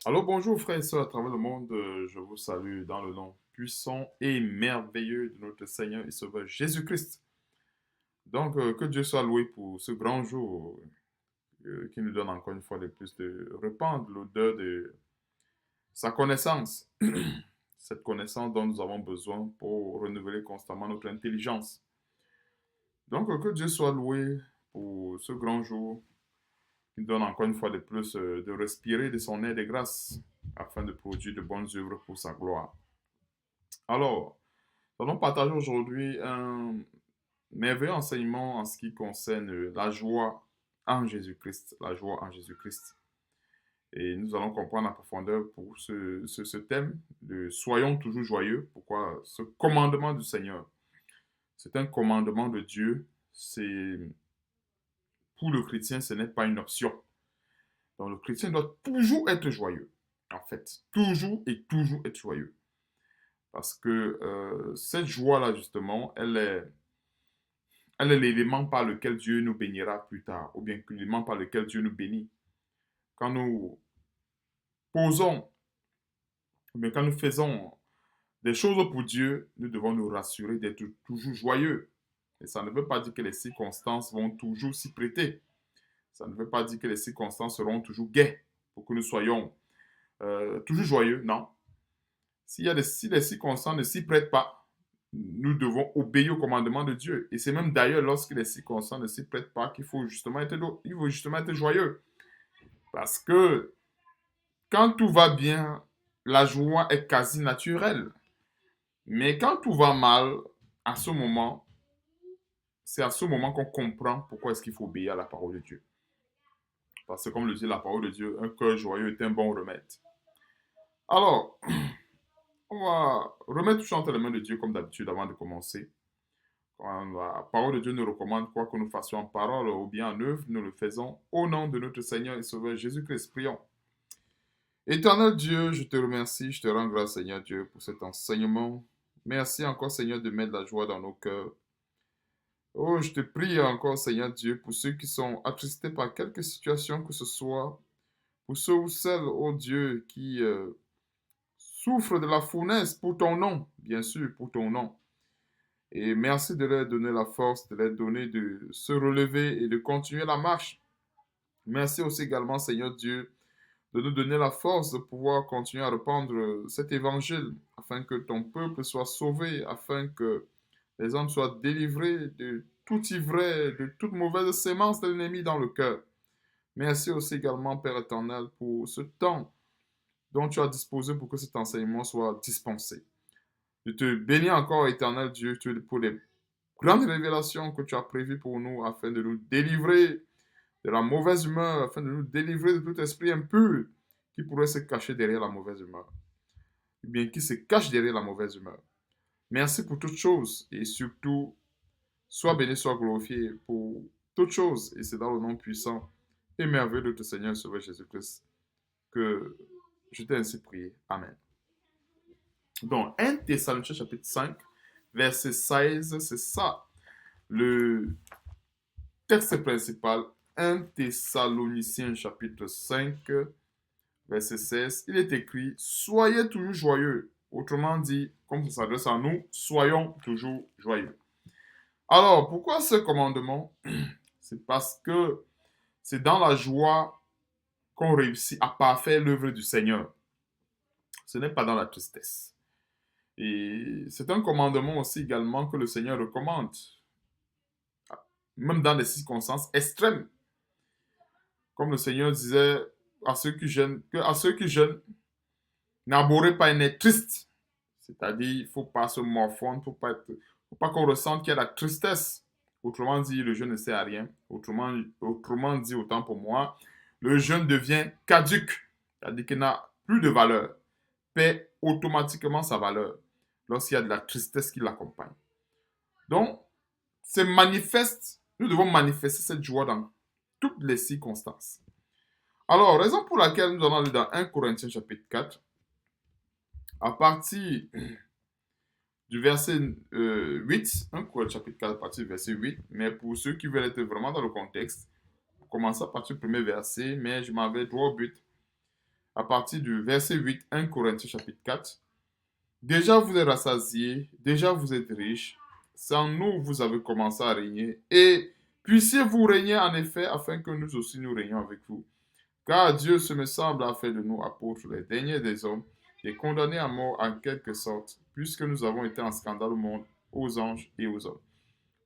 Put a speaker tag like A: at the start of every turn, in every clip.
A: Alors bonjour frères et sœurs à travers le monde, je vous salue dans le nom puissant et merveilleux de notre Seigneur et Sauveur Jésus-Christ. Donc que Dieu soit loué pour ce grand jour qui nous donne encore une fois de plus de répandre l'odeur de sa connaissance, cette connaissance dont nous avons besoin pour renouveler constamment notre intelligence. Donc que Dieu soit loué pour ce grand jour qui nous donne encore une fois de plus de respirer de son air de grâce afin de produire de bonnes œuvres pour sa gloire. Alors, nous allons partager aujourd'hui un merveilleux enseignement en ce qui concerne la joie en Jésus-Christ. La joie en Jésus-Christ. Et nous allons comprendre en profondeur pour ce thème de soyons toujours joyeux. Pourquoi ce commandement du Seigneur? C'est un commandement de Dieu. C'est pour le chrétien, ce n'est pas une option. Donc le chrétien doit toujours être joyeux. En fait, toujours et toujours être joyeux. Parce que cette joie-là, justement, elle est l'élément par lequel Dieu nous bénira plus tard, ou bien l'élément par lequel Dieu nous bénit. Quand nous posons, ou bien quand nous faisons des choses pour Dieu, nous devons nous rassurer d'être toujours joyeux. Et ça ne veut pas dire que les circonstances vont toujours s'y prêter. Ça ne veut pas dire que les circonstances seront toujours gaies pour que nous soyons toujours joyeux. Non. Si les circonstances ne s'y prêtent pas, nous devons obéir au commandement de Dieu. Et c'est même d'ailleurs lorsque les circonstances ne s'y prêtent pas qu'il faut justement être joyeux. Parce que quand tout va bien, la joie est quasi naturelle. Mais quand tout va mal, à ce moment, c'est à ce moment qu'on comprend pourquoi est-ce qu'il faut obéir à la parole de Dieu. Parce que comme le dit la parole de Dieu, un cœur joyeux est un bon remède. Alors, on va remettre tout entre les mains de Dieu comme d'habitude avant de commencer. Quand la parole de Dieu nous recommande quoi que nous fassions en parole ou bien en œuvre, nous le faisons au nom de notre Seigneur et Sauveur Jésus-Christ. Prions. Éternel Dieu, je te remercie, je te rends grâce, Seigneur Dieu, pour cet enseignement. Merci encore, Seigneur, de mettre la joie dans nos cœurs. Oh, je te prie encore, Seigneur Dieu, pour ceux qui sont attristés par quelque situation que ce soit, pour ceux ou celles, oh Dieu, qui souffrent de la fournaise pour ton nom, bien sûr, pour ton nom. Et merci de leur donner la force, de leur donner de se relever et de continuer la marche. Merci aussi également, Seigneur Dieu, de nous donner la force de pouvoir continuer à répandre cet évangile, afin que ton peuple soit sauvé, afin que les hommes soient délivrés de tout ivraie, de toute mauvaise sémence de l'ennemi dans le cœur. Merci aussi également, Père éternel, pour ce temps dont tu as disposé pour que cet enseignement soit dispensé. Je te bénis encore, éternel Dieu, pour les grandes révélations que tu as prévues pour nous afin de nous délivrer de la mauvaise humeur, afin de nous délivrer de tout esprit impur qui pourrait se cacher derrière la mauvaise humeur, ou bien qui se cache derrière la mauvaise humeur. Merci pour toutes choses et surtout, sois béni, sois glorifié pour toutes choses et c'est dans le nom puissant et merveilleux de notre Seigneur et Sauveur Jésus-Christ que je t'ai ainsi prié. Amen. Donc, 1 Thessaloniciens chapitre 5, verset 16, c'est ça le texte principal. 1 Thessaloniciens chapitre 5, verset 16, il est écrit, soyez toujours joyeux. Autrement dit, comme ça s'adresse à nous, soyons toujours joyeux. Alors, pourquoi ce commandement? C'est parce que c'est dans la joie qu'on réussit à parfaire l'œuvre du Seigneur. Ce n'est pas dans la tristesse. Et c'est un commandement aussi également que le Seigneur recommande, même dans des circonstances extrêmes. Comme le Seigneur disait à ceux qui jeûnent, n'abhorrez pas un être triste. C'est-à-dire, il ne faut pas se morfondre, il ne faut pas qu'on ressente qu'il y a la tristesse. Autrement dit, le jeûne ne sert à rien. Autrement dit, autant pour moi, le jeûne devient caduque. C'est-à-dire qu'il n'a plus de valeur. Perd automatiquement sa valeur lorsqu'il y a de la tristesse qui l'accompagne. Donc, nous devons manifester cette joie dans toutes les circonstances. Alors, raison pour laquelle nous allons aller dans 1 Corinthiens chapitre 4, à partir du verset 8, 1 Corinthiens chapitre 4 à partir du verset 8, mais pour ceux qui veulent être vraiment dans le contexte, on commence à partir du premier verset, mais je m'en vais droit au but. à partir du verset 8, 1 Corinthiens chapitre 4. Déjà vous êtes rassasiés, déjà vous êtes riches, sans nous vous avez commencé à régner, et puissiez-vous régner en effet, afin que nous aussi nous régnions avec vous. Car Dieu, ce me semble, a fait de nous apôtres les derniers des hommes, et condamnés à mort en quelque sorte, puisque nous avons été un scandale au monde, aux anges et aux hommes.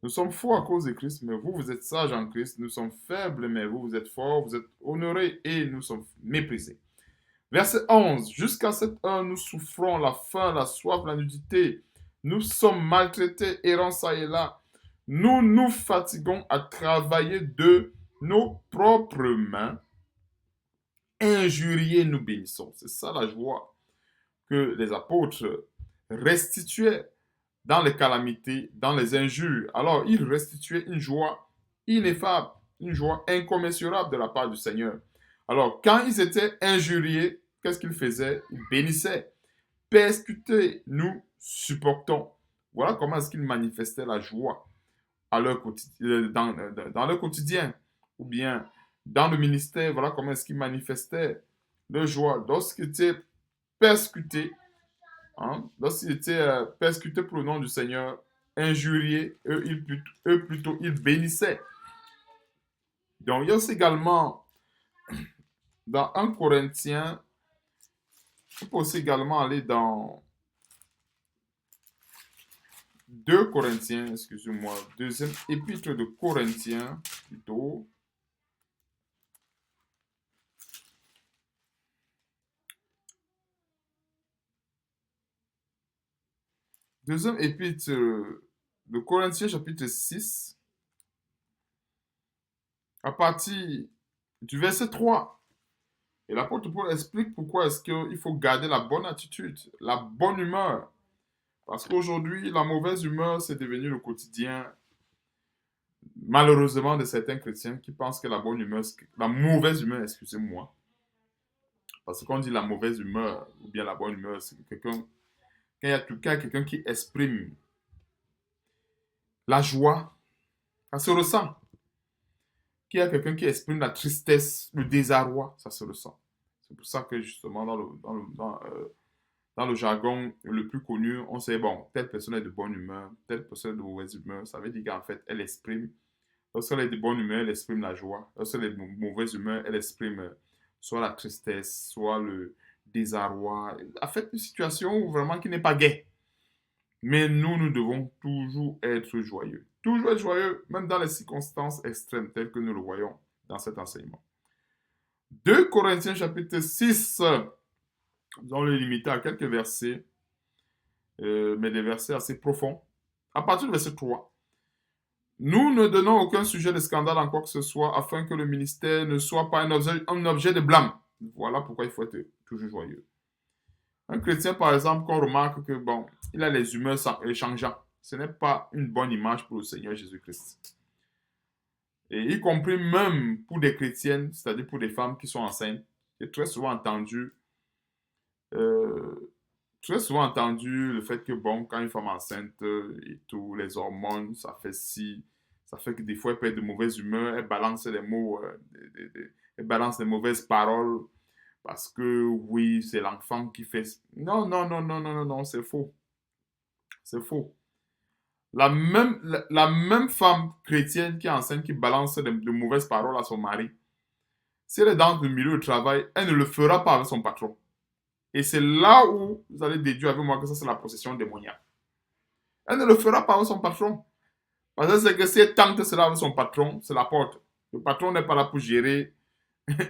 A: Nous sommes forts à cause de Christ, mais vous, vous êtes sages en Christ. Nous sommes faibles, mais vous, vous êtes forts, vous êtes honorés et nous sommes méprisés. Verset 11. Jusqu'à cette heure, nous souffrons la faim, la soif, la nudité. Nous sommes maltraités, errants ça et là. Nous nous fatiguons à travailler de nos propres mains. Injuriés, nous bénissons. C'est ça la joie que les apôtres restituaient dans les calamités, dans les injures. Alors, ils restituaient une joie ineffable, une joie incommensurable de la part du Seigneur. Alors, quand ils étaient injuriés, qu'est-ce qu'ils faisaient? Ils bénissaient. Persécutés, nous supportons. Voilà comment est-ce qu'ils manifestaient la joie à leur dans leur quotidien. Ou bien dans le ministère, voilà comment est-ce qu'ils manifestaient leur joie. Lorsqu'ils étaient persécutés, lorsqu'ils étaient persécutés pour le nom du Seigneur, injuriés, eux plutôt, ils bénissaient. Donc, il y a aussi également, dans 1 Corinthiens, on peut aussi également aller dans 2 Corinthiens, excusez-moi, deuxième épître de Corinthiens, plutôt. Deuxième épître de Corinthiens, chapitre 6, à partir du verset 3. Et l'apôtre Paul explique pourquoi est-ce qu'il faut garder la bonne attitude, la bonne humeur. Parce qu'aujourd'hui, la mauvaise humeur, c'est devenu le quotidien, malheureusement, de certains chrétiens qui pensent que la mauvaise humeur, excusez-moi, parce qu'on dit la mauvaise humeur ou bien la bonne humeur, c'est quelqu'un, quand il y a tout cas quelqu'un qui exprime la joie, ça se ressent. Qu'il y a quelqu'un qui exprime la tristesse, le désarroi, ça se ressent. C'est pour ça que justement, dans le jargon le plus connu, on sait, bon, telle personne est de bonne humeur, telle personne est de mauvaise humeur. Ça veut dire qu'en fait, elle exprime, lorsqu'elle est de bonne humeur, elle exprime la joie. Lorsqu'elle est de mauvaise humeur, elle exprime soit la tristesse, soit le désarroi. En fait, une situation vraiment qui n'est pas gaie. Mais nous devons toujours être joyeux. Toujours être joyeux, même dans les circonstances extrêmes telles que nous le voyons dans cet enseignement. 2 Corinthiens chapitre 6, nous allons le limiter à quelques versets, mais des versets assez profonds. À partir du verset 3, nous ne donnons aucun sujet de scandale en quoi que ce soit, afin que le ministère ne soit pas un objet de blâme. Voilà pourquoi il faut être toujours joyeux. Un chrétien, par exemple, qu'on remarque que, bon, il a les humeurs changeantes. Ce n'est pas une bonne image pour le Seigneur Jésus-Christ. Et y compris même pour des chrétiennes, c'est-à-dire pour des femmes qui sont enceintes. J'ai euh, très souvent entendu le fait que, bon, quand une femme est enceinte et tout, les hormones, ça fait si, ça fait que des fois, elle peut être de mauvaise humeur, elle balance les mots, elle balance les mauvaises paroles, parce que, oui, c'est l'enfant qui fait... Non, non, non, non, non, non, non, c'est faux. C'est faux. La même femme chrétienne qui est enceinte, qui balance de mauvaises paroles à son mari, si elle est dans le milieu de travail, elle ne le fera pas avec son patron. Et c'est là où vous allez déduire avec moi que ça, c'est la possession démoniaque. Elle ne le fera pas avec son patron. Parce que c'est que si elle tente cela avec son patron, c'est la porte. Le patron n'est pas là pour gérer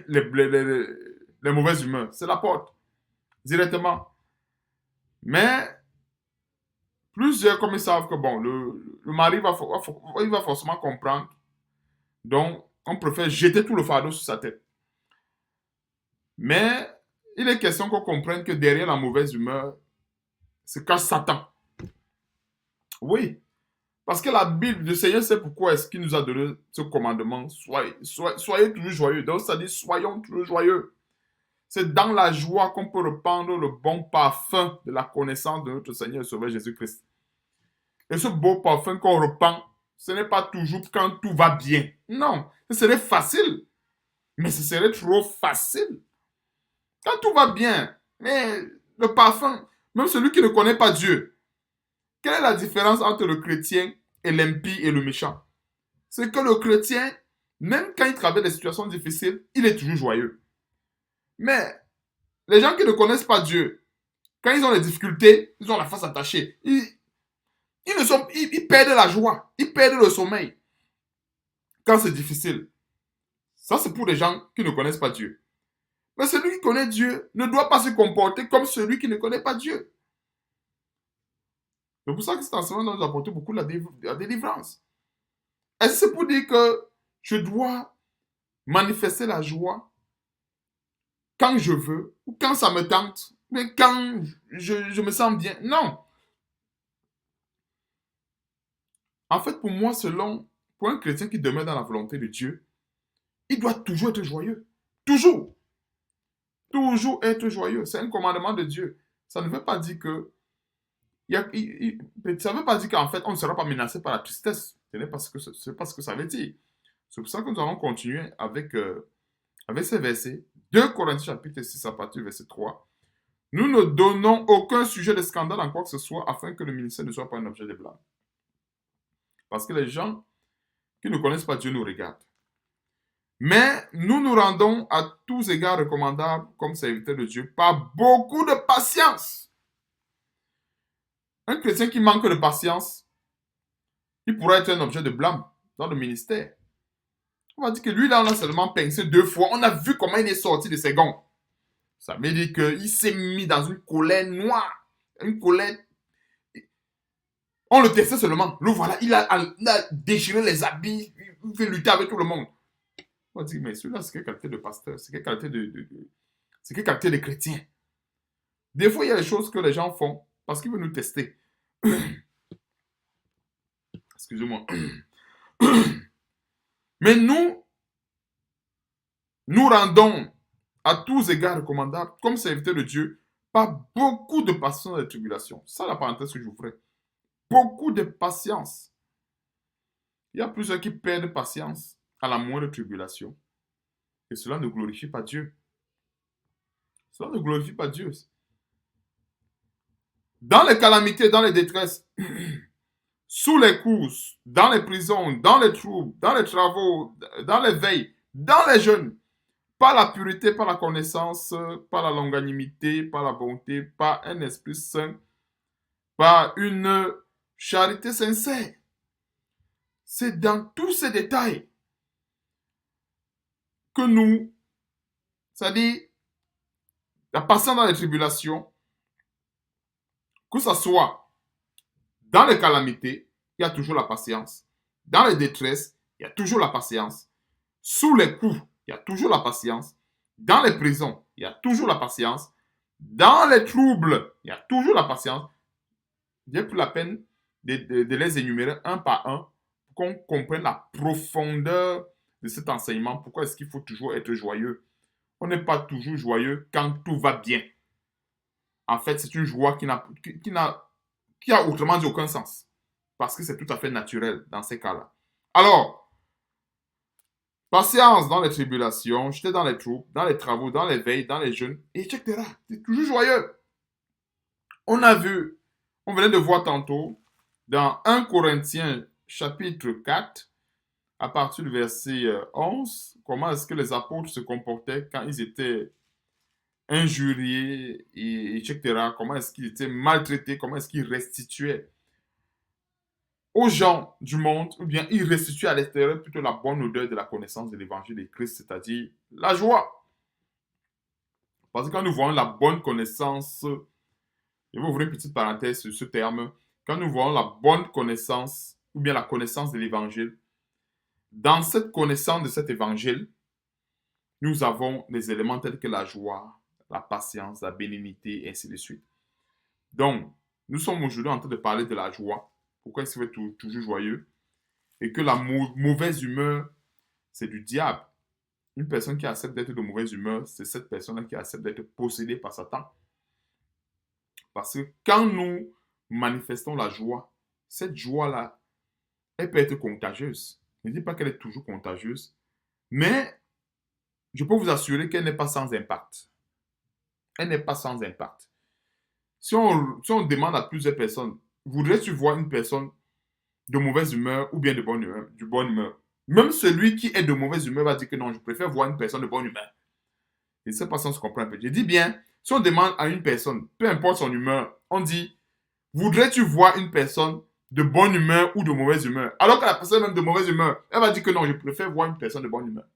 A: les mauvaises humeurs. C'est la porte. Directement. Mais plusieurs, comme ils savent que bon, le mari il va forcément comprendre. Donc, on préfère jeter tout le fardeau sur sa tête. Mais il est question qu'on comprenne que derrière la mauvaise humeur se cache Satan. Oui. Parce que la Bible, le Seigneur sait pourquoi est-ce qu'il nous a donné ce commandement. Soyez toujours joyeux. Donc, ça dit soyons toujours joyeux. C'est dans la joie qu'on peut répandre le bon parfum de la connaissance de notre Seigneur et Sauveur Jésus-Christ. Et ce beau parfum qu'on répand, ce n'est pas toujours quand tout va bien. Non, ce serait facile. Mais ce serait trop facile. Quand tout va bien, mais le parfum, même celui qui ne connaît pas Dieu, quelle est la différence entre le chrétien et l'impie et le méchant? C'est que le chrétien, même quand il traverse des situations difficiles, il est toujours joyeux. Mais les gens qui ne connaissent pas Dieu, quand ils ont des difficultés, ils ont la face attachée. Ils perdent la joie, ils perdent le sommeil quand c'est difficile. Ça, c'est pour les gens qui ne connaissent pas Dieu. Mais celui qui connaît Dieu ne doit pas se comporter comme celui qui ne connaît pas Dieu. C'est pour ça que cet enseignement nous apporte beaucoup la délivrance. Est-ce que c'est pour dire que je dois manifester la joie quand je veux, ou quand ça me tente, mais quand je me sens bien? Non. En fait, pour moi, pour un chrétien qui demeure dans la volonté de Dieu, il doit toujours être joyeux. Toujours. Toujours être joyeux. C'est un commandement de Dieu. Ça ne veut pas dire que ça ne veut pas dire qu'en fait, on ne sera pas menacé par la tristesse. Ce n'est pas ce que ça veut dire. C'est pour ça que nous allons continuer avec ces versets. 2 Corinthiens chapitre 6 à partir du verset 3. Nous ne donnons aucun sujet de scandale en quoi que ce soit afin que le ministère ne soit pas un objet de blâme. Parce que les gens qui ne connaissent pas Dieu nous regardent. Mais nous nous rendons à tous égards recommandables comme serviteurs de Dieu par beaucoup de patience. Un chrétien qui manque de patience, il pourrait être un objet de blâme dans le ministère. On va dire que lui, là, on a seulement pincé 2 fois. On a vu comment il est sorti de ses gonds. Ça veut dire qu'il s'est mis dans une colère noire. Une colère. On le testait seulement. Le voilà, il a déchiré les habits. Il fait lutter avec tout le monde. On va dire, mais celui-là, c'est quelle qualité de pasteur? C'est quelle qualité c'est quelle qualité de chrétien? Des fois, il y a des choses que les gens font parce qu'ils veulent nous tester. Excusez-moi. Mais nous rendons à tous égards recommandables, comme serviteurs de Dieu, par beaucoup de patience et de tribulation. Ça, la parenthèse que je vous ferai. Beaucoup de patience. Il y a plusieurs qui perdent patience à la moindre tribulation. Et cela ne glorifie pas Dieu. Cela ne glorifie pas Dieu. Dans les calamités, dans les détresses, sous les coups, dans les prisons, dans les troubles, dans les travaux, dans les veilles, dans les jeûnes, par la pureté, par la connaissance, par la longanimité, par la bonté, par un esprit saint, par une charité sincère. C'est dans tous ces détails que nous, c'est-à-dire la patience dans les tribulations, que ce soit dans les calamités, il y a toujours la patience. Dans les détresses, il y a toujours la patience. Sous les coups, il y a toujours la patience. Dans les prisons, il y a toujours la patience. Dans les troubles, il y a toujours la patience. J'ai pris la peine de les énumérer un par un pour qu'on comprenne la profondeur de cet enseignement. Pourquoi est-ce qu'il faut toujours être joyeux? On n'est pas toujours joyeux quand tout va bien. En fait, c'est une joie qui a autrement dit aucun sens. Parce que c'est tout à fait naturel dans ces cas-là. Alors, patience dans les tribulations, j'étais dans les troubles, dans les travaux, dans les veilles, dans les jeûnes, etc. C'est toujours joyeux. On venait de voir tantôt, dans 1 Corinthiens chapitre 4, à partir du verset 11, comment est-ce que les apôtres se comportaient quand ils étaient injuriés, etc. Comment est-ce qu'ils étaient maltraités, comment est-ce qu'ils restituaient aux gens du monde, ou bien ils restituent à l'extérieur plutôt la bonne odeur de la connaissance de l'évangile de Christ, c'est-à-dire la joie. Parce que quand nous voyons la bonne connaissance, je vais ouvrir une petite parenthèse sur ce terme, quand nous voyons la bonne connaissance, ou bien la connaissance de l'évangile, dans cette connaissance de cet évangile, nous avons des éléments tels que la joie, la patience, la bénignité, et ainsi de suite. Donc, nous sommes aujourd'hui en train de parler de la joie. Pourquoi est-ce qu'il faut être toujours joyeux? Et que la mauvaise humeur, c'est du diable. Une personne qui accepte d'être de mauvaise humeur, c'est cette personne-là qui accepte d'être possédée par Satan. Parce que quand nous manifestons la joie, cette joie-là, elle peut être contagieuse. Je ne dis pas qu'elle est toujours contagieuse, mais je peux vous assurer qu'elle n'est pas sans impact. elle n'est pas sans impact. Si on demande à plusieurs personnes, voudrais-tu voir une personne de mauvaise humeur ou bien de bonne humeur, du bonne humeur? Même celui qui est de mauvaise humeur va dire que non, je préfère voir une personne de bonne humeur. Je ne sais pas si on se comprend un peu. Je dis bien, si on demande à une personne, peu importe son humeur, on dit, voudrais-tu voir une personne de bonne humeur ou de mauvaise humeur? Alors que la personne même de mauvaise humeur, elle va dire que non, je préfère voir une personne de bonne humeur.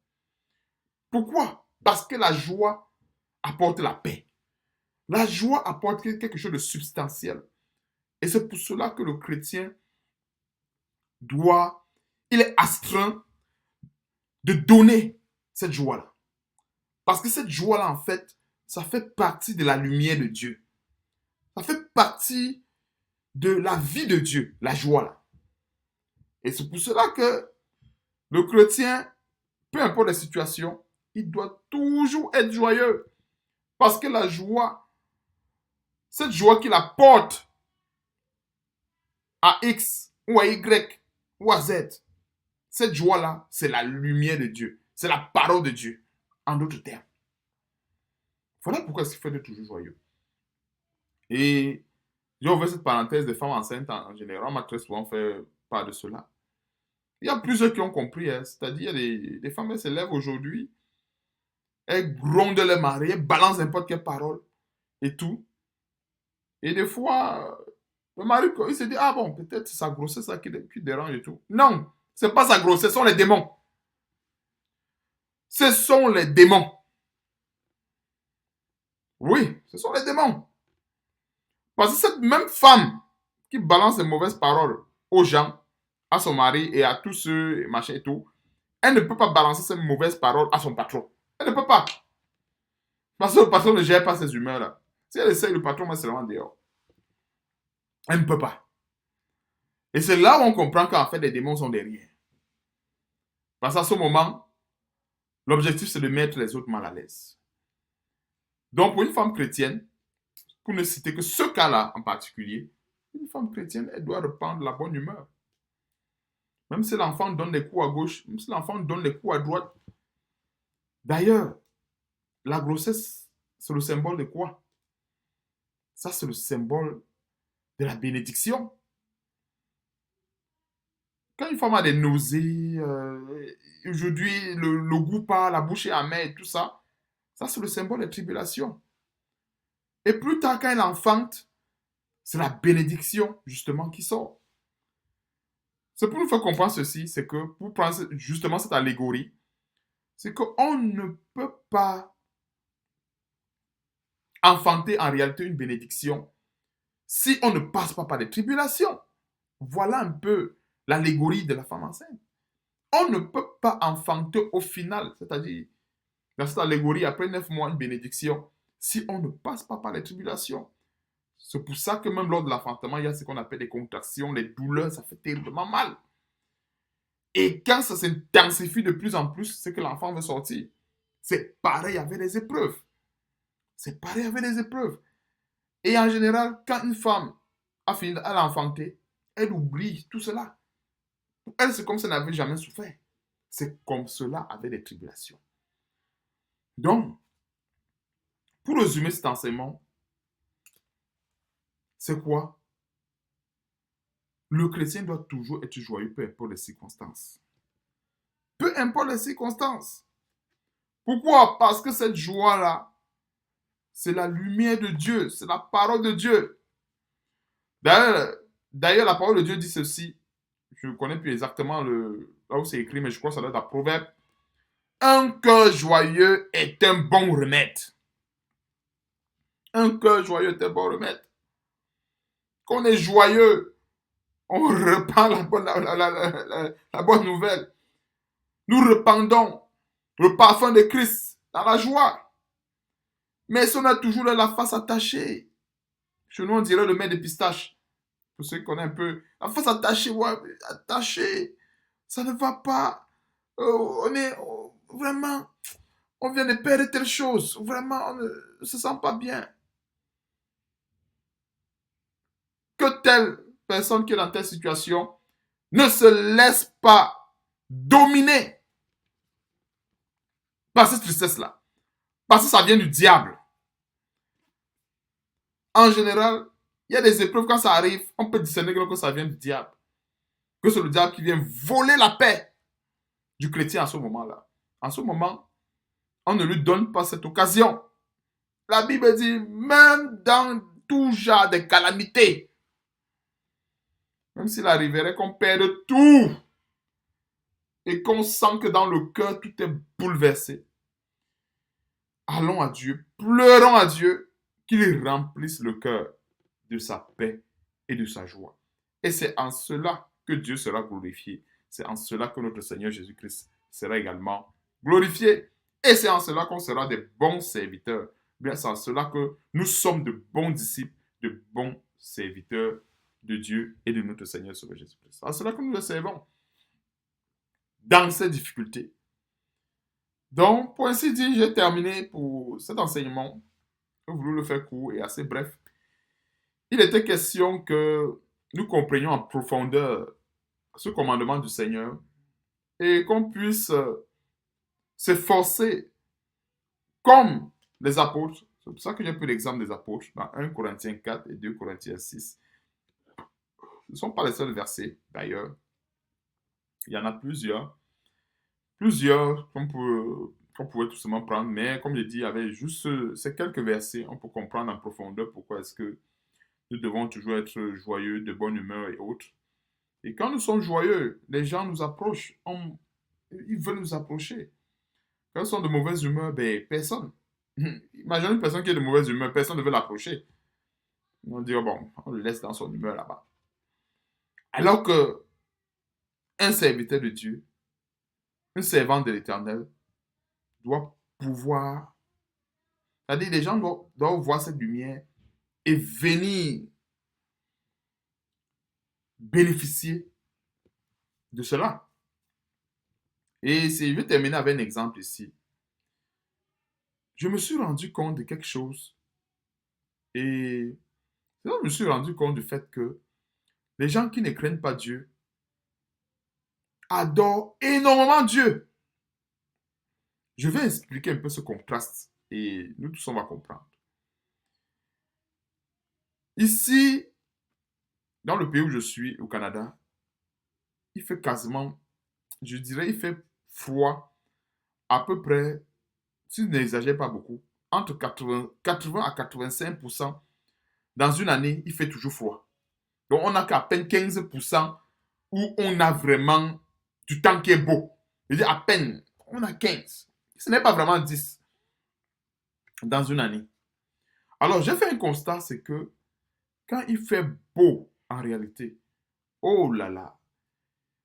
A: Pourquoi? Parce que la joie apporte la paix. La joie apporte quelque chose de substantiel. Et c'est pour cela que le chrétien il est astreint de donner cette joie-là. Parce que cette joie-là, en fait, ça fait partie de la lumière de Dieu. Ça fait partie de la vie de Dieu, la joie-là. Et c'est pour cela que le chrétien, peu importe la situation, il doit toujours être joyeux. Parce que la joie, cette joie qu'il apporte à X ou à Y ou à Z, cette joie-là, c'est la lumière de Dieu. C'est la parole de Dieu. En d'autres termes. Voilà pourquoi il faut être toujours joyeux. Et j'ai ouvert cette parenthèse des femmes enceintes en général. On m'a très souvent fait part de cela. Il y a plusieurs qui ont compris. Hein. C'est-à-dire, les femmes, elles se lèvent aujourd'hui. Elles grondent leur mari. Elles balancent n'importe quelle parole. Et tout. Et des fois, le mari, il se dit, ah bon, peut-être c'est sa grossesse ça qui dérange et tout. Non, ce n'est pas sa grossesse, ce sont les démons. Ce sont les démons. Oui, ce sont les démons. Parce que cette même femme qui balance les mauvaises paroles aux gens, à son mari et à tous ceux, machin et tout, elle ne peut pas balancer ces mauvaises paroles à son patron. Elle ne peut pas. Parce que le patron ne gère pas ces humeurs-là. Si elle essaye, le patron met seulement dehors. Elle ne peut pas. Et c'est là où on comprend qu'en fait, les démons sont derrière. Parce qu'à ce moment, l'objectif, c'est de mettre les autres mal à l'aise. Donc, pour une femme chrétienne, pour ne citer que ce cas-là en particulier, une femme chrétienne, elle doit reprendre la bonne humeur. Même si l'enfant donne des coups à gauche, même si l'enfant donne des coups à droite. D'ailleurs, la grossesse, c'est le symbole de quoi? Ça, c'est le symbole de la bénédiction. Quand une femme a des nausées, aujourd'hui, le goût part, la bouche est amère et tout ça, ça, c'est le symbole des tribulations. Et plus tard, quand elle enfante, c'est la bénédiction, justement, qui sort. C'est pour nous faire comprendre ceci, c'est que, pour prendre justement cette allégorie, c'est qu'on ne peut pas enfanter en réalité une bénédiction si on ne passe pas par des tribulations. Voilà un peu l'allégorie de la femme enceinte. On ne peut pas enfanter au final, c'est-à-dire dans cette allégorie, après 9 mois, une bénédiction, si on ne passe pas par les tribulations. C'est pour ça que même lors de l'enfantement, il y a ce qu'on appelle des contractions, les douleurs, ça fait terriblement mal. Et quand ça s'intensifie de plus en plus, c'est que l'enfant veut sortir. C'est pareil avec les épreuves. C'est pareil avec les épreuves. Et en général, quand une femme a fini, elle a enfanté, elle oublie tout cela. Pour elle, c'est comme si elle n'avait jamais souffert. C'est comme cela avec les tribulations. Donc, pour résumer cet enseignement, c'est quoi? Le chrétien doit toujours être joyeux, peu importe les circonstances. Peu importe les circonstances. Pourquoi? Parce que cette joie-là, c'est la lumière de Dieu, c'est la parole de Dieu. D'ailleurs, la parole de Dieu dit ceci. Je ne connais plus exactement là où c'est écrit, mais je crois que ça doit être un proverbe. Un cœur joyeux est un bon remède. Un cœur joyeux est un bon remède. Quand on est joyeux, on répand la bonne nouvelle. Nous répandons le parfum de Christ dans la joie. Mais si on a toujours la face attachée, chez nous on dirait le mets de pistache. Pour ceux qui connaissent un peu, la face attachée, ouais, attachée, ça ne va pas. On est vraiment, on vient de perdre telle chose. Vraiment, on ne se sent pas bien. Que telle personne qui est dans telle situation ne se laisse pas dominer par cette tristesse-là. Parce que ça vient du diable. En général, il y a des épreuves, quand ça arrive, on peut discerner que ça vient du diable. Que c'est le diable qui vient voler la paix du chrétien à ce moment-là. En ce moment, on ne lui donne pas cette occasion. La Bible dit, même dans tout genre de calamité, même s'il arriverait qu'on perde tout et qu'on sent que dans le cœur, tout est bouleversé, allons à Dieu, pleurons à Dieu, qu'il remplisse le cœur de sa paix et de sa joie. Et c'est en cela que Dieu sera glorifié. C'est en cela que notre Seigneur Jésus-Christ sera également glorifié. Et c'est en cela qu'on sera des bons serviteurs. Bien, c'est en cela que nous sommes de bons disciples, de bons serviteurs de Dieu et de notre Seigneur Jésus-Christ. C'est en cela que nous le servons. Dans ces difficultés. Donc, pour ainsi dire, j'ai terminé pour cet enseignement. J'ai voulu le faire court et assez bref. Il était question que nous comprenions en profondeur ce commandement du Seigneur et qu'on puisse s'efforcer comme les apôtres. C'est pour ça que j'ai pris l'exemple des apôtres dans 1 Corinthiens 4 et 2 Corinthiens 6. Ce ne sont pas les seuls versets d'ailleurs. Il y en a plusieurs. Plusieurs qu'on pouvait tout simplement prendre, mais comme je dis, il y avait juste ces quelques versets, on peut comprendre en profondeur pourquoi est-ce que nous devons toujours être joyeux, de bonne humeur et autres. Et quand nous sommes joyeux, les gens nous approchent, ils veulent nous approcher. Quand ils sont de mauvaise humeur, ben, personne. Imagine une personne qui est de mauvaise humeur, personne ne veut l'approcher. On va dire, bon, on le laisse dans son humeur là-bas. Alors que un serviteur de Dieu, un servant de l'Éternel, doit pouvoir... C'est-à-dire, les gens doivent voir cette lumière et venir bénéficier de cela. Et je vais terminer avec un exemple ici. Je me suis rendu compte de quelque chose et je me suis rendu compte du fait que les gens qui ne craignent pas Dieu adorent énormément Dieu. Je vais expliquer un peu ce contraste et nous tous on va comprendre. Ici, dans le pays où je suis, au Canada, il fait quasiment, je dirais, il fait froid à peu près, si je n'exagère pas beaucoup, entre 80 à 85% dans une année, il fait toujours froid. Donc, on n'a qu'à peine 15% où on a vraiment du temps qui est beau. Je dis à peine, on a 15. Ce n'est pas vraiment 10 dans une année. Alors, j'ai fait un constat, c'est que quand il fait beau, en réalité, oh là là,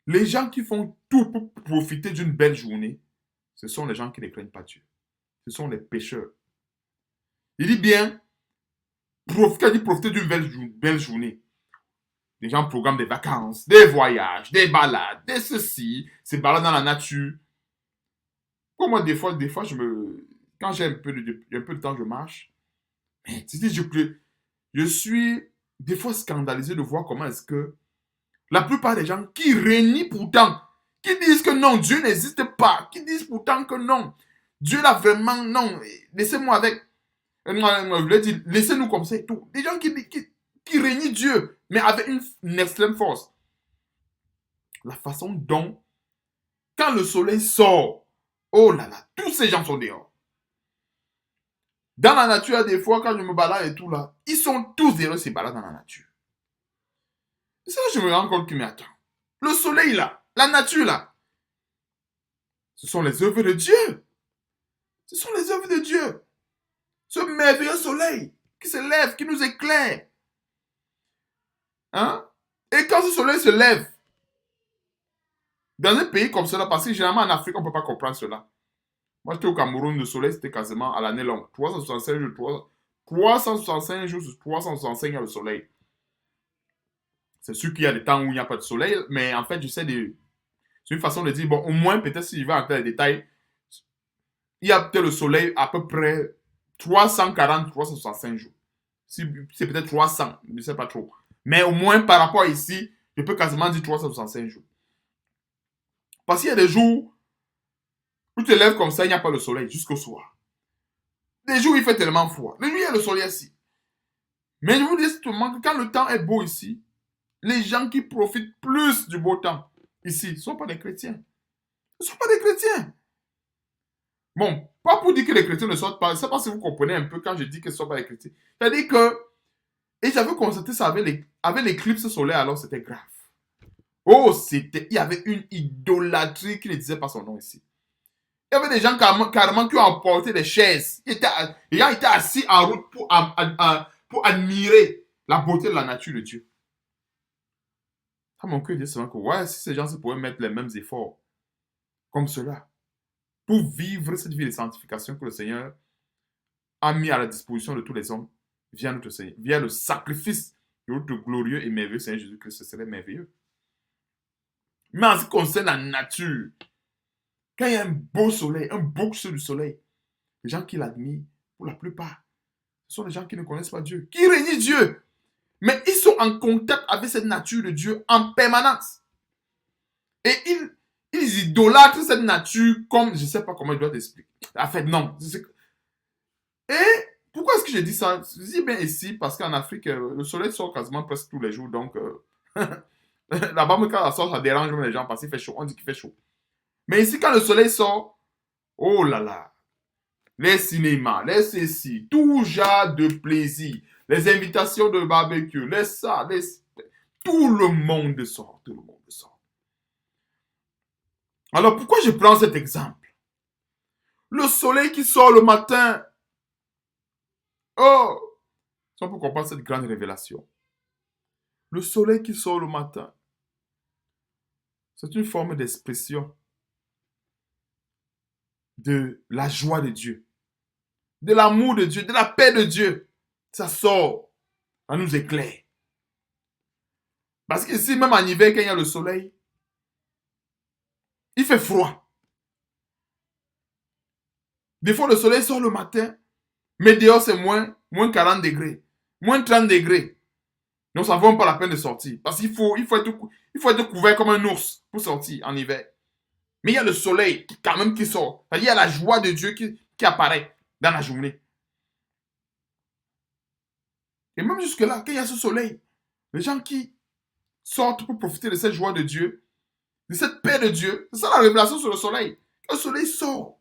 A: les gens qui font tout pour profiter d'une belle journée, ce sont les gens qui ne craignent pas Dieu. Ce sont les pécheurs. Il dit bien, profiter d'une belle journée. Les gens programment des vacances, des voyages, des balades, des ceci, se baladent dans la nature. Pour moi, des fois, quand j'ai un peu de temps, je marche. Mais je suis des fois scandalisé de voir comment est-ce que la plupart des gens qui règnent pourtant, qui disent que non, Dieu n'existe pas, qui disent pourtant que non, Dieu là vraiment, non, laissez-moi avec. Je voulais dire, laissez-nous comme ça et tout. Des gens qui règnent Dieu, mais avec une extrême force. La façon dont, quand le soleil sort, oh là là, tous ces gens sont dehors. Dans la nature, des fois, quand je me balade et tout là, ils sont tous dehors, se baladent dans la nature. Et ça, je me rends compte que, mais attends, le soleil là, la nature là, ce sont les œuvres de Dieu. Ce sont les œuvres de Dieu. Ce merveilleux soleil qui se lève, qui nous éclaire. Hein? Et quand ce soleil se lève, dans un pays comme cela, parce que généralement en Afrique, on ne peut pas comprendre cela. Moi, j'étais au Cameroun, le soleil, c'était quasiment à l'année longue. 365 jours, 365 jours sur 365, il y a le soleil. C'est sûr qu'il y a des temps où il n'y a pas de soleil, mais en fait, c'est une façon de dire, bon, au moins, peut-être si je vais entrer dans les détails, il y a peut-être le soleil à peu près 340, 365 jours. C'est peut-être 300, je ne sais pas trop. Mais au moins, par rapport à ici, je peux quasiment dire 365 jours. Parce qu'il y a des jours où tu te lèves comme ça, il n'y a pas le soleil jusqu'au soir. Des jours où il fait tellement froid. La nuit, il y a le soleil ici. Mais je vous dis simplement que quand le temps est beau ici, les gens qui profitent plus du beau temps ici ne sont pas des chrétiens. Ne sont pas des chrétiens. Bon, pas pour dire que les chrétiens ne sortent pas. Je ne sais pas si vous comprenez un peu quand je dis que ce ne sont pas des chrétiens. C'est-à-dire que, et j'avais constaté ça avec l'éclipse solaire, alors c'était grave. Oh, il y avait une idolâtrie qui ne disait pas son nom ici. Il y avait des gens carrément qui ont emporté des chaises. Les gens étaient assis en route pour admirer la beauté de la nature de Dieu. Ça, mon cœur dit souvent que, ouais, si ces gens se pouvaient mettre les mêmes efforts comme cela pour vivre cette vie de sanctification que le Seigneur a mis à la disposition de tous les hommes via notre Seigneur, via le sacrifice de notre glorieux et merveilleux Seigneur Jésus-Christ, ce serait merveilleux. Mais en ce qui concerne la nature, quand il y a un beau soleil, un beau coucher du soleil, les gens qui l'admirent, pour la plupart, ce sont les gens qui ne connaissent pas Dieu, qui régnent Dieu. Mais ils sont en contact avec cette nature de Dieu en permanence. Et ils idolâtrent cette nature comme, je ne sais pas comment je dois t'expliquer. En fait, non. Et pourquoi est-ce que je dis ça? Je dis bien ici parce qu'en Afrique, le soleil sort quasiment presque tous les jours. Donc, là-bas, quand ça sort, ça dérange même les gens parce qu'il fait chaud. On dit qu'il fait chaud. Mais ici, quand le soleil sort, oh là là, les cinémas, les ceci, tout genre de plaisir, les invitations de barbecue, les ça, tout le monde sort, tout le monde sort. Alors, pourquoi je prends cet exemple? Le soleil qui sort le matin, oh, ça pour comprendre cette grande révélation. Le soleil qui sort le matin, c'est une forme d'expression de la joie de Dieu, de l'amour de Dieu, de la paix de Dieu. Ça sort, ça nous éclaire. Parce qu'ici, même en hiver, quand il y a le soleil, il fait froid. Des fois, le soleil sort le matin, mais dehors, c'est moins 40 degrés, moins 30 degrés. Donc, ça ne vaut pas la peine de sortir. Parce qu'il faut être couvert comme un ours pour sortir en hiver. Mais il y a le soleil quand même qui sort. Il y a la joie de Dieu qui apparaît dans la journée. Et même jusque-là, quand il y a ce soleil, les gens qui sortent pour profiter de cette joie de Dieu, de cette paix de Dieu, c'est ça la révélation sur le soleil. Quand le soleil sort.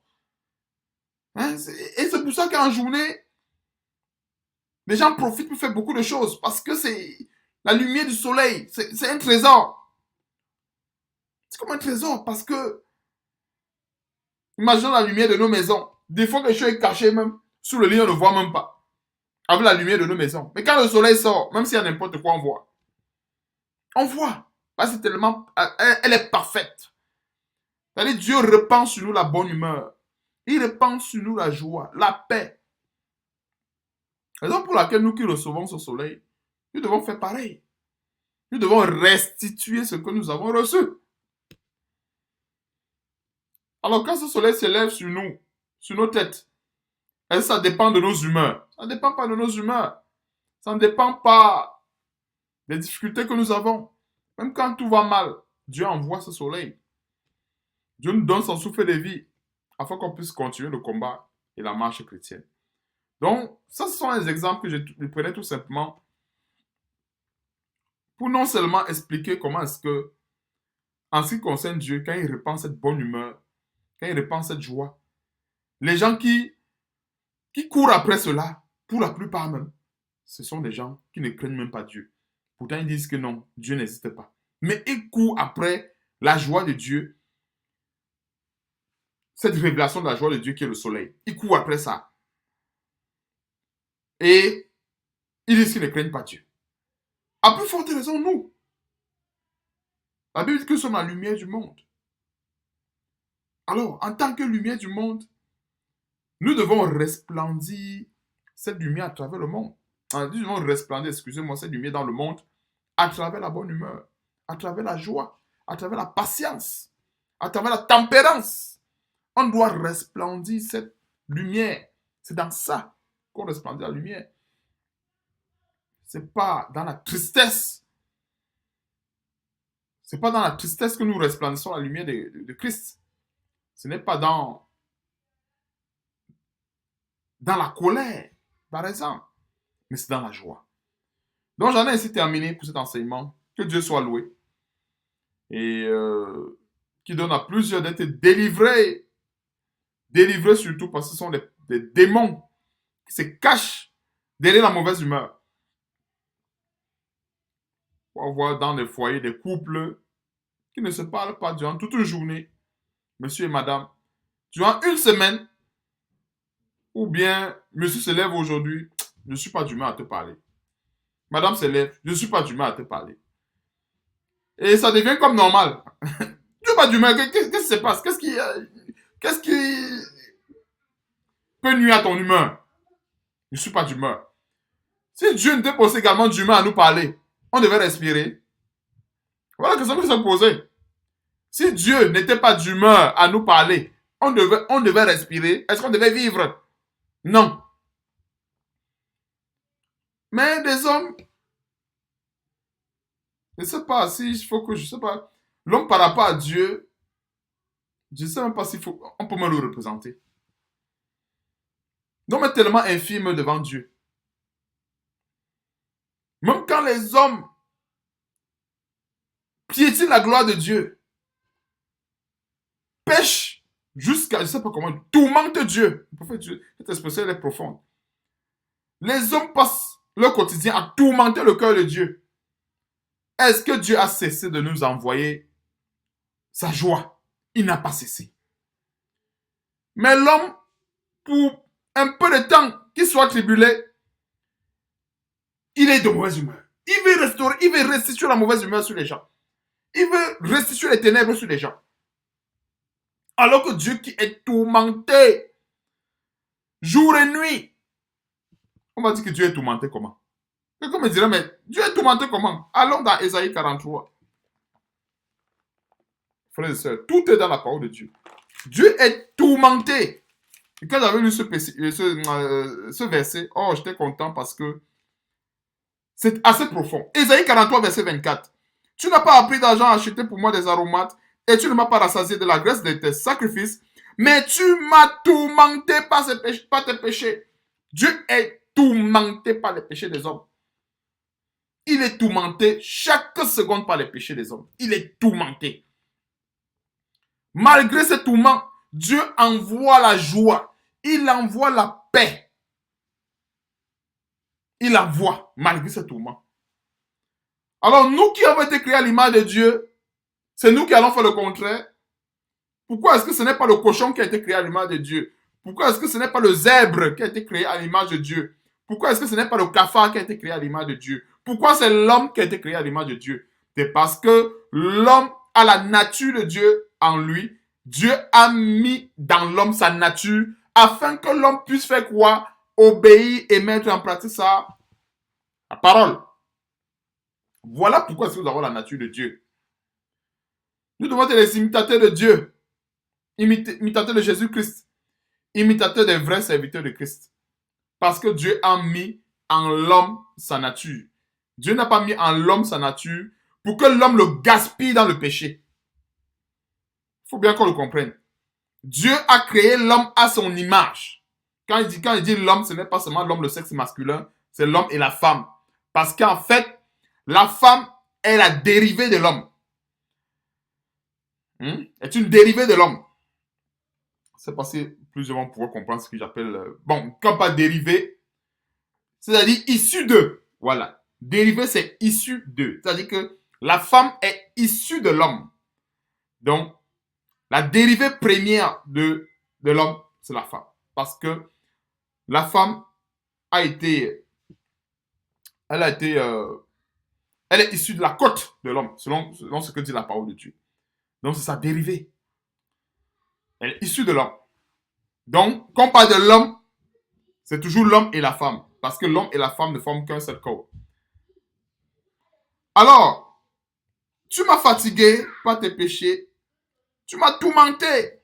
A: Hein, et c'est pour ça qu'en journée, les gens profitent pour faire beaucoup de choses. Parce que c'est la lumière du soleil. C'est un trésor. C'est comme un trésor parce que imaginons la lumière de nos maisons. Des fois, quelque chose est caché même. Sous le lit, on ne voit même pas. Avec la lumière de nos maisons. Mais quand le soleil sort, même s'il y a n'importe quoi, on voit. On voit. Parce que c'est tellement... Elle est parfaite. C'est-à-dire, Dieu répand sur nous la bonne humeur. Il répand sur nous la joie, la paix. Raison pour laquelle nous qui recevons ce soleil, nous devons faire pareil. Nous devons restituer ce que nous avons reçu. Alors quand ce soleil s'élève sur nous, sur nos têtes, et ça dépend de nos humeurs. Ça ne dépend pas de nos humeurs. Ça ne dépend pas des difficultés que nous avons. Même quand tout va mal, Dieu envoie ce soleil. Dieu nous donne son souffle de vie afin qu'on puisse continuer le combat et la marche chrétienne. Donc, ça, ce sont les exemples que je prenais tout simplement pour non seulement expliquer comment est-ce que, en ce qui concerne Dieu, quand il répand cette bonne humeur, quand il répand cette joie, les gens qui courent après cela, pour la plupart même, ce sont des gens qui ne craignent même pas Dieu. Pourtant, ils disent que non, Dieu n'existe pas. Mais ils courent après la joie de Dieu, cette révélation de la joie de Dieu qui est le soleil. Ils courent après ça. Et ils disent qu'ils ne craignent pas Dieu. À plus forte raison, nous. La Bible dit que nous sommes la lumière du monde. Alors, en tant que lumière du monde, nous devons resplendir cette lumière à travers le monde. Nous devons resplendir, excusez-moi, cette lumière dans le monde à travers la bonne humeur, à travers la joie, à travers la patience, à travers la tempérance. On doit resplendir cette lumière. C'est dans ça qu'on resplendit la lumière. Ce n'est pas dans la tristesse. Ce n'est pas dans la tristesse que nous resplendissons la lumière de Christ. Ce n'est pas dans la colère, par exemple, mais c'est dans la joie. Donc, j'en ai ainsi terminé pour cet enseignement. Que Dieu soit loué. Et qui donne à plusieurs d'être délivrés. Délivrés surtout parce que ce sont des démons qui se cachent derrière la mauvaise humeur. On voit dans des foyers des couples qui ne se parlent pas durant toute une journée, monsieur et madame. Durant une semaine, ou bien monsieur se lève aujourd'hui, je ne suis pas d'humeur à te parler. Madame se lève, je ne suis pas d'humeur à te parler. Et ça devient comme normal. Tu n'as pas d'humeur, qu'est-ce qui se passe? Qu'est-ce qui peut nuire à ton humeur? Je ne suis pas d'humeur. Si Dieu ne te pose également d'humeur à nous parler, on devait respirer. Voilà la question que se poser. Si Dieu n'était pas d'humeur à nous parler, on devait respirer. Est-ce qu'on devait vivre? Non. Mais des hommes, je ne sais pas si il faut que, je ne sais pas, l'homme par rapport à Dieu, je ne sais même pas s'il faut, on peut me le représenter. L'homme est tellement infime devant Dieu. Même quand les hommes piétinent la gloire de Dieu, pêchent jusqu'à, je ne sais pas comment, tourmentent Dieu. Cette expression est profonde. Les hommes passent leur quotidien à tourmenter le cœur de Dieu. Est-ce que Dieu a cessé de nous envoyer sa joie? Il n'a pas cessé. Mais l'homme, pour un peu de temps qu'il soit tribulé, il est de mauvaise humeur. Il veut restaurer, il veut restituer la mauvaise humeur sur les gens. Il veut restituer les ténèbres sur les gens. Alors que Dieu qui est tourmenté, jour et nuit, on va dire que Dieu est tourmenté comment? Quelqu'un me dirait, mais Dieu est tourmenté comment? Allons dans Ésaïe 43. Frères et sœurs, tout est dans la parole de Dieu. Dieu est tourmenté. Et quand j'avais lu ce verset, oh, j'étais content parce que c'est assez profond. Ésaïe 43, verset 24. Tu n'as pas appris d'argent à acheter pour moi des aromates et tu ne m'as pas rassasié de la graisse de tes sacrifices, mais tu m'as tourmenté par tes péchés. Dieu est tourmenté par les péchés des hommes. Il est tourmenté chaque seconde par les péchés des hommes. Il est tourmenté. Malgré ce tourment, Dieu envoie la joie. Il envoie la paix. Il envoie, malgré ce tourment. Alors, nous qui avons été créés à l'image de Dieu, c'est nous qui allons faire le contraire. Pourquoi est-ce que ce n'est pas le cochon qui a été créé à l'image de Dieu? Pourquoi est-ce que ce n'est pas le zèbre qui a été créé à l'image de Dieu? Pourquoi est-ce que ce n'est pas le cafard qui a été créé à l'image de Dieu? Pourquoi c'est l'homme qui a été créé à l'image de Dieu? C'est parce que l'homme a la nature de Dieu en lui. Dieu a mis dans l'homme sa nature afin que l'homme puisse faire quoi? Obéir et mettre en pratique sa parole. Voilà pourquoi nous avons la nature de Dieu. Nous devons être les imitateurs de Dieu, imitateurs de Jésus-Christ, imitateurs des vrais serviteurs de Christ. Parce que Dieu a mis en l'homme sa nature. Dieu n'a pas mis en l'homme sa nature pour que l'homme le gaspille dans le péché. Il faut bien qu'on le comprenne. Dieu a créé l'homme à son image. Quand il dit l'homme, ce n'est pas seulement l'homme, le sexe masculin, c'est l'homme et la femme. Parce qu'en fait, la femme est la dérivée de l'homme. Est une dérivée de l'homme. C'est parce que plusieurs vont pouvoir comprendre ce que j'appelle... bon, quand pas dérivé, c'est-à-dire issu de. Voilà. Dérivé, c'est issu de. C'est-à-dire que la femme est issue de l'homme. Donc, la dérivée première de l'homme, c'est la femme. Parce que la femme a été... Elle est issue de la côte de l'homme, selon ce que dit la parole de Dieu. Donc, c'est sa dérivée. Elle est issue de l'homme. Donc, quand on parle de l'homme, c'est toujours l'homme et la femme. Parce que l'homme et la femme ne forment qu'un seul corps. Alors, tu m'as fatigué par tes péchés. Tu m'as tourmenté.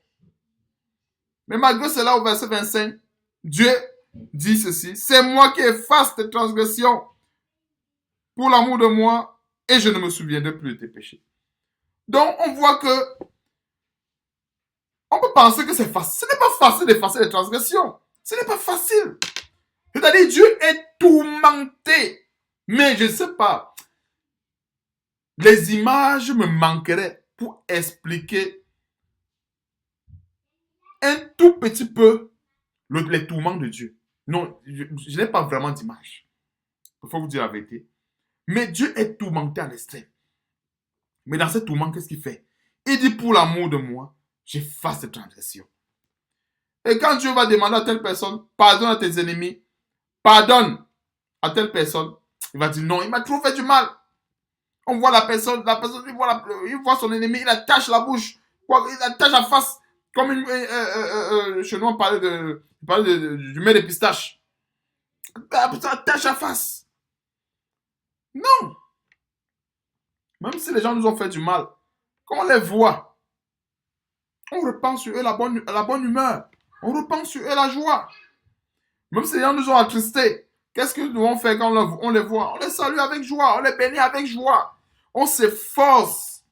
A: Mais malgré cela, au verset 25, Dieu dit ceci. C'est moi qui efface tes transgressions pour l'amour de moi et je ne me souviendrai plus de tes péchés. Donc, on voit que on peut penser que c'est facile. Ce n'est pas facile d'effacer les transgressions. Ce n'est pas facile. C'est-à-dire, Dieu est tourmenté Mais je ne sais pas, les images me manqueraient pour expliquer un tout petit peu les tourments de Dieu. Non, je n'ai pas vraiment d'image. Il faut vous dire la vérité. Mais Dieu est tourmenté à l'extrême. Mais dans ce tourment, qu'est-ce qu'il fait? Il dit, pour l'amour de moi, j'efface cette transgression. Et quand Dieu va demander à telle personne, pardonne à tes ennemis, pardonne à telle personne, il va dire, non, il m'a trop fait du mal. On voit la personne il voit son ennemi, il attache la bouche, il attache la face, comme chez nous on parlait du mets de pistache. Ça attache la face. Non. Même si les gens nous ont fait du mal, quand on les voit, on repense sur eux la bonne humeur. On repense sur eux la joie. Même si les gens nous ont attristés, qu'est-ce que nous devons faire quand on les voit? On les salue avec joie, on les bénit avec joie. On s'efforce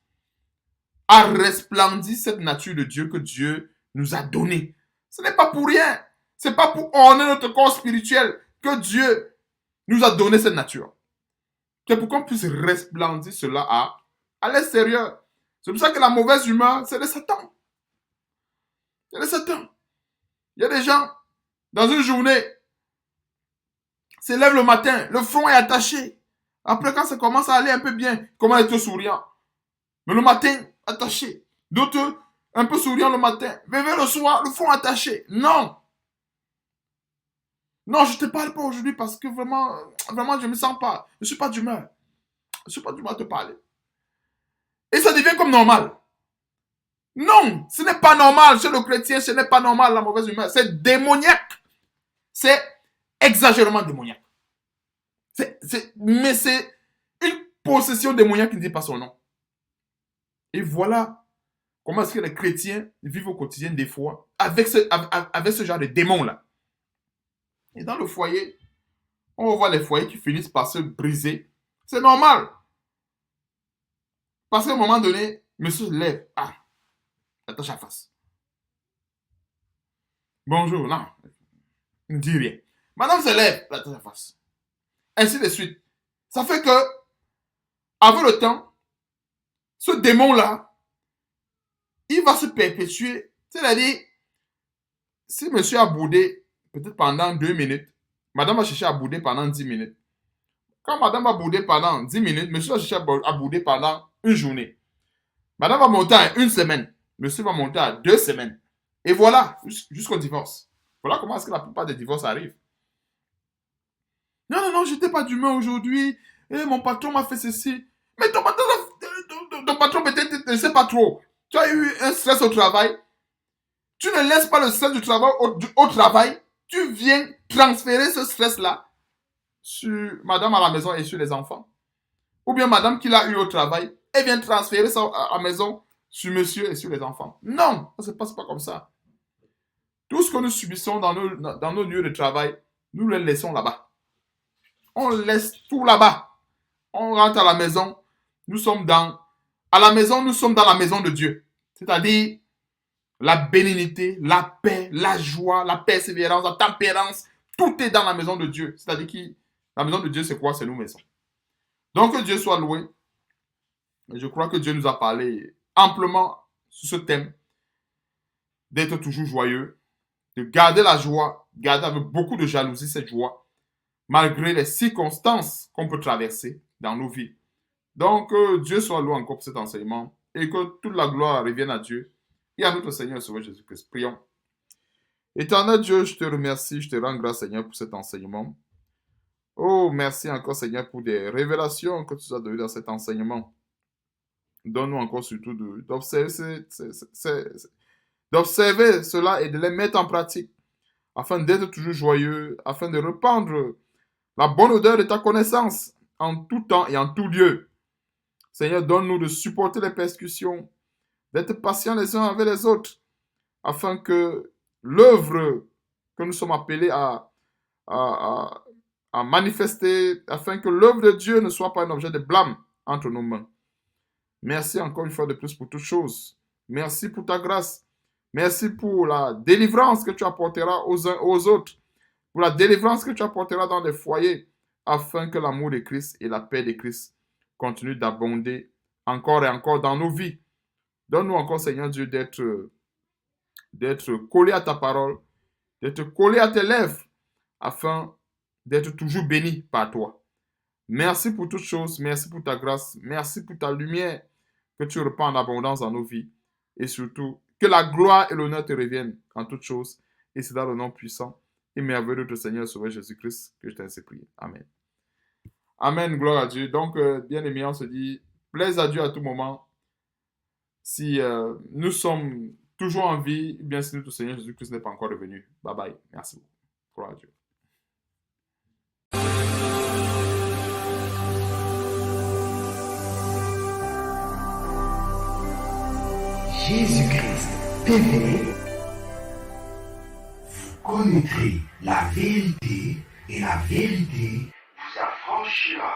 A: à resplendir cette nature de Dieu que Dieu nous a donnée. Ce n'est pas pour rien. Ce n'est pas pour orner notre corps spirituel que Dieu nous a donné cette nature. C'est pour qu'on puisse resplendir cela à l'extérieur. C'est pour ça que la mauvaise humeur, c'est le Satan. C'est le Satan. Il y a des gens, dans une journée, se lèvent le matin, le front est attaché. Après, quand ça commence à aller un peu bien, comment être souriant. Mais le matin, attaché. D'autres, un peu souriant le matin. Mais le soir, le front attaché. Non. Non, je ne te parle pas aujourd'hui parce que vraiment, vraiment, je ne me sens pas. Je ne suis pas d'humeur. Je ne suis pas d'humeur à te parler. Et ça devient comme normal. Non, ce n'est pas normal. Chez le chrétien, ce n'est pas normal la mauvaise humeur. C'est démoniaque. C'est exagérément démoniaque. Mais c'est une possession démoniaque qui ne dit pas son nom. Et voilà comment est-ce que les chrétiens vivent au quotidien des fois avec ce genre de démons-là. Et dans le foyer, on voit les foyers qui finissent par se briser. C'est normal. Parce qu'à un moment donné, monsieur se lève. Ah, attache la face. Bonjour, non. Il ne dit rien. Madame se lève, attache la face. Ainsi de suite. Ça fait que, avec le temps, ce démon-là, il va se perpétuer. C'est-à-dire, si monsieur a boudé peut-être pendant 2 minutes, madame va chercher à bouder pendant 10 minutes. Quand madame va bouder pendant 10 minutes, monsieur va chercher à bouder pendant une journée. Madame va monter à 1 semaine. Monsieur va monter à 2 semaines. Et voilà, jusqu'au divorce. Voilà comment est-ce que la plupart des divorces arrivent. Non, je n'étais pas d'humeur aujourd'hui. Et mon patron m'a fait ceci. Mais ton patron peut-être ne sait pas trop. Tu as eu un stress au travail. Tu ne laisses pas le stress du travail au travail. Tu viens transférer ce stress-là sur madame à la maison et sur les enfants. Ou bien madame qui l'a eu au travail, elle vient transférer ça à la maison sur monsieur et sur les enfants. Non, ça ne se passe pas comme ça. Tout ce que nous subissons dans nos lieux de travail, nous le laissons là-bas. On laisse tout là-bas. On rentre à la maison, nous sommes dans la maison de Dieu. C'est-à-dire la bénignité, la paix, la joie, la persévérance, la tempérance, tout est dans la maison de Dieu. C'est-à-dire que la maison de Dieu, c'est quoi? C'est nous maison. Donc, que Dieu soit loué. Je crois que Dieu nous a parlé amplement sur ce thème d'être toujours joyeux, de garder la joie, garder avec beaucoup de jalousie cette joie, malgré les circonstances qu'on peut traverser dans nos vies. Donc, Dieu soit loué encore pour cet enseignement et que toute la gloire revienne à Dieu et à notre Seigneur et Sauveur Jésus-Christ. Prions. Éternel Dieu, je te remercie, je te rends grâce, Seigneur, pour cet enseignement. Oh, merci encore, Seigneur, pour des révélations que tu nous as données dans cet enseignement. Donne-nous encore surtout d'observer cela et de les mettre en pratique afin d'être toujours joyeux, afin de répandre la bonne odeur de ta connaissance en tout temps et en tout lieu. Seigneur, donne-nous de supporter les persécutions, d'être patients les uns avec les autres, afin que l'œuvre que nous sommes appelés à manifester, afin que l'œuvre de Dieu ne soit pas un objet de blâme entre nos mains. Merci encore une fois de plus pour toutes choses. Merci pour ta grâce. Merci pour la délivrance que tu apporteras aux uns aux autres, pour la délivrance que tu apporteras dans les foyers, afin que l'amour de Christ et la paix de Christ continuent d'abonder encore et encore dans nos vies. Donne-nous encore, Seigneur Dieu, d'être collés à ta parole, d'être collés à tes lèvres, afin d'être toujours bénis par toi. Merci pour toutes choses, merci pour ta grâce, merci pour ta lumière que tu repends en abondance dans nos vies. Et surtout, que la gloire et l'honneur te reviennent en toutes choses. Et c'est dans le nom puissant et merveilleux de notre Seigneur Sauveur Jésus-Christ que je t'ai ainsi prié. Amen. Amen, gloire à Dieu. Donc, bien aimé, on se dit, plaise à Dieu à tout moment. Si nous sommes toujours en vie, bien si notre Seigneur Jésus-Christ n'est pas encore revenu. Bye bye. Merci beaucoup. Gloire à Dieu.
B: Jésus-Christ TV, vous connaîtrez la vérité et la vérité vous affranchira.